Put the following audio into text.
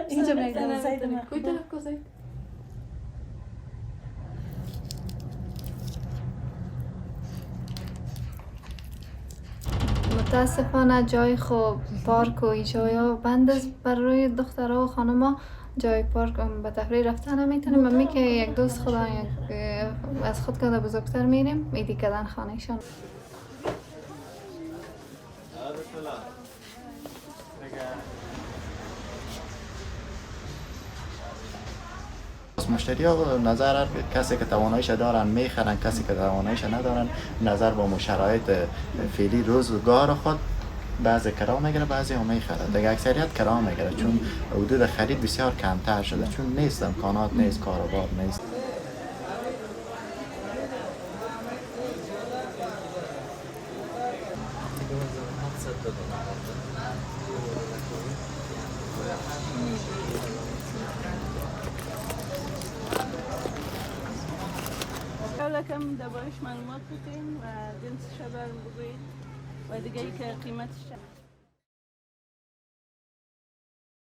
اینجا میگم زیدم کوی طرف کو زید متاسفانه جای خوب پارک و ایجایا بند است برای دخترها و خانما. جای پارک به تفریح رفتن نمیتونیم. امی که یک دوست خدا از خود کده بزرگتر میریم میدی کدن خانهشان. مشتری ها نظر کسی که تواناییش دارن میخرن، کسی که تواناییش ندارن نظر با شرایط فعلی روزگار خود بعضی کرا میگیره بعضی هم میخره. دیگه اکثریت کرا میگیره چون حدود خرید بسیار کمتر شده، چون نیست امکانات، نیست کاروبار، نیست. کم دربارش معلومات بکنیم و جنسش رو برام بگویید و دیگه ای که قیمتش